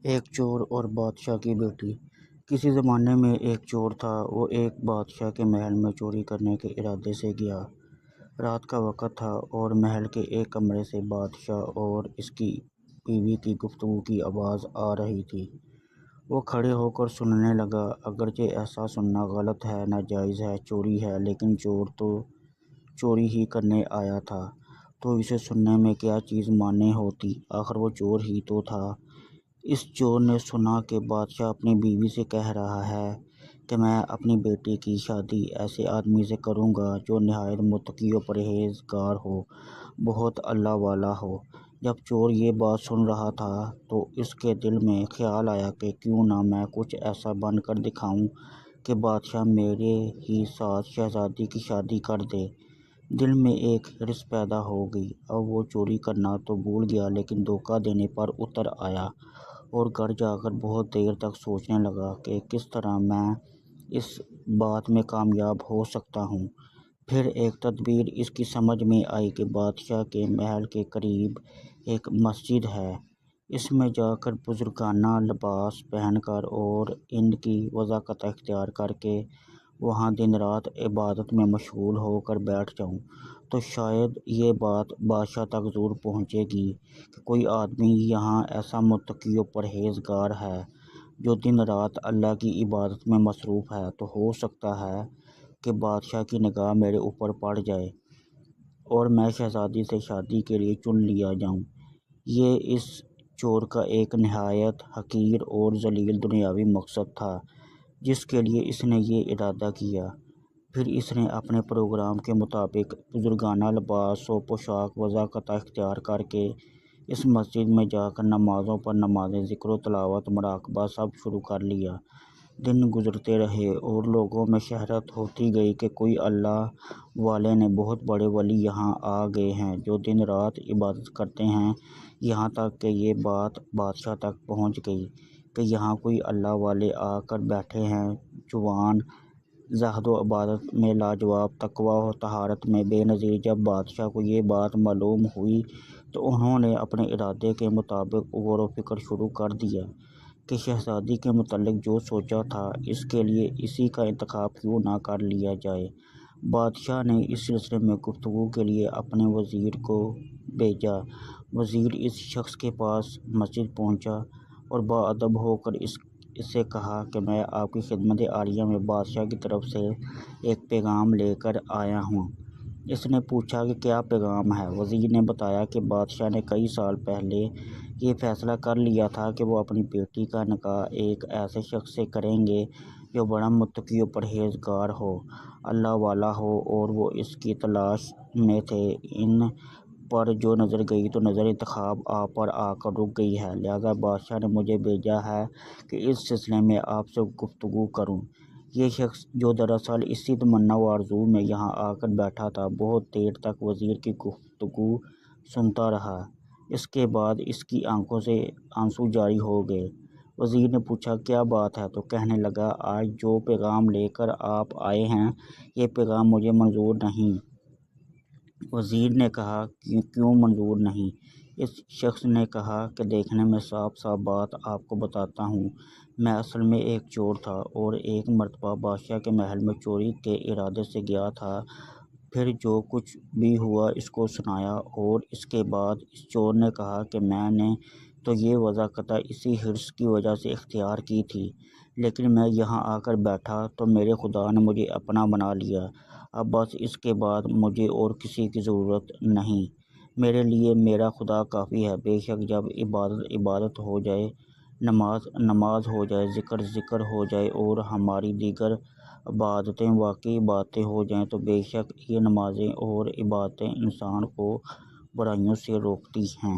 ایک چور اور بادشاہ کی بیٹی۔ کسی زمانے میں ایک چور تھا۔ وہ ایک بادشاہ کے محل میں چوری کرنے کے ارادے سے گیا۔ رات کا وقت تھا اور محل کے ایک کمرے سے بادشاہ اور اس کی بیوی کی گفتگو کی آواز آ رہی تھی۔ وہ کھڑے ہو کر سننے لگا۔ اگرچہ ایسا سننا غلط ہے، ناجائز ہے، چوری ہے، لیکن چور تو چوری ہی کرنے آیا تھا، تو اسے سننے میں کیا چیز مانی ہوتی؟ آخر وہ چور ہی تو تھا۔ اس چور نے سنا کہ بادشاہ اپنی بیوی سے کہہ رہا ہے کہ میں اپنی بیٹی کی شادی ایسے آدمی سے کروں گا جو نہایت متقی و پرہیزگار ہو، بہت اللہ والا ہو۔ جب چور یہ بات سن رہا تھا تو اس کے دل میں خیال آیا کہ کیوں نہ میں کچھ ایسا بن کر دکھاؤں کہ بادشاہ میرے ہی ساتھ شہزادی کی شادی کر دے۔ دل میں ایک حرص پیدا ہو گئی۔ اب وہ چوری کرنا تو بھول گیا، لیکن دھوکہ دینے پر اتر آیا اور گھر جا کر بہت دیر تک سوچنے لگا کہ کس طرح میں اس بات میں کامیاب ہو سکتا ہوں۔ پھر ایک تدبیر اس کی سمجھ میں آئی کہ بادشاہ کے محل کے قریب ایک مسجد ہے۔ اس میں جا کر بزرگانہ لباس پہن کر اور ان کی وضاقت اختیار کر کے وہاں دن رات عبادت میں مشغول ہو کر بیٹھ جاؤں تو شاید یہ بات بادشاہ تک ضرور پہنچے گی کہ کوئی آدمی یہاں ایسا متقی و پرہیزگار ہے جو دن رات اللہ کی عبادت میں مصروف ہے، تو ہو سکتا ہے کہ بادشاہ کی نگاہ میرے اوپر پڑ جائے اور میں شہزادی سے شادی کے لیے چن لیا جاؤں۔ یہ اس چور کا ایک نہایت حقیر اور ذلیل دنیاوی مقصد تھا جس کے لیے اس نے یہ ارادہ کیا۔ پھر اس نے اپنے پروگرام کے مطابق بزرگانہ لباس و پوشاک وضاقت اختیار کر کے اس مسجد میں جا کر نمازوں پر نمازیں، ذکر و تلاوت، مراقبہ سب شروع کر لیا۔ دن گزرتے رہے اور لوگوں میں شہرت ہوتی گئی کہ کوئی اللہ والے نے بہت بڑے ولی یہاں آ گئے ہیں جو دن رات عبادت کرتے ہیں۔ یہاں تک کہ یہ بات بادشاہ تک پہنچ گئی کہ یہاں کوئی اللہ والے آ کر بیٹھے ہیں، جوان، زہد و عبادت میں لاجواب، تقویٰ و طہارت میں بے نظیر۔ جب بادشاہ کو یہ بات معلوم ہوئی تو انہوں نے اپنے ارادے کے مطابق غور و فکر شروع کر دیا کہ شہزادی کے متعلق جو سوچا تھا اس کے لیے اسی کا انتخاب کیوں نہ کر لیا جائے۔ بادشاہ نے اس سلسلے میں گفتگو کے لیے اپنے وزیر کو بھیجا۔ وزیر اس شخص کے پاس مسجد پہنچا اور باادب ہو کر اس سے کہا کہ میں آپ کی خدمت عالیہ میں بادشاہ کی طرف سے ایک پیغام لے کر آیا ہوں۔ اس نے پوچھا کہ کیا پیغام ہے؟ وزیر نے بتایا کہ بادشاہ نے کئی سال پہلے یہ فیصلہ کر لیا تھا کہ وہ اپنی بیٹی کا نکاح ایک ایسے شخص سے کریں گے جو بڑا متقی و پرہیزگار ہو، اللہ والا ہو، اور وہ اس کی تلاش میں تھے۔ ان پر جو نظر گئی تو نظر انتخاب آپ پر آ کر رک گئی ہے، لہذا بادشاہ نے مجھے بھیجا ہے کہ اس سلسلے میں آپ سے گفتگو کروں۔ یہ شخص جو دراصل اسی تمنا و آرزو میں یہاں آ کر بیٹھا تھا، بہت دیر تک وزیر کی گفتگو سنتا رہا۔ اس کے بعد اس کی آنکھوں سے آنسو جاری ہو گئے۔ وزیر نے پوچھا کیا بات ہے؟ تو کہنے لگا آج جو پیغام لے کر آپ آئے ہیں یہ پیغام مجھے منظور نہیں۔ وزیر نے کہا کیوں منظور نہیں؟ اس شخص نے کہا کہ دیکھنے میں صاف صاف بات آپ کو بتاتا ہوں، میں اصل میں ایک چور تھا اور ایک مرتبہ بادشاہ کے محل میں چوری کے ارادے سے گیا تھا۔ پھر جو کچھ بھی ہوا اس کو سنایا اور اس کے بعد اس چور نے کہا کہ میں نے تو یہ وضاقت اسی حرص کی وجہ سے اختیار کی تھی، لیکن میں یہاں آ کر بیٹھا تو میرے خدا نے مجھے اپنا بنا لیا۔ اب بس اس کے بعد مجھے اور کسی کی ضرورت نہیں۔ میرے لیے میرا خدا کافی ہے۔ بے شک جب عبادت عبادت ہو جائے، نماز نماز ہو جائے، ذکر ذکر ہو جائے اور ہماری دیگر عبادتیں واقعی عبادتیں ہو جائیں تو بے شک یہ نمازیں اور عبادتیں انسان کو برائیوں سے روکتی ہیں۔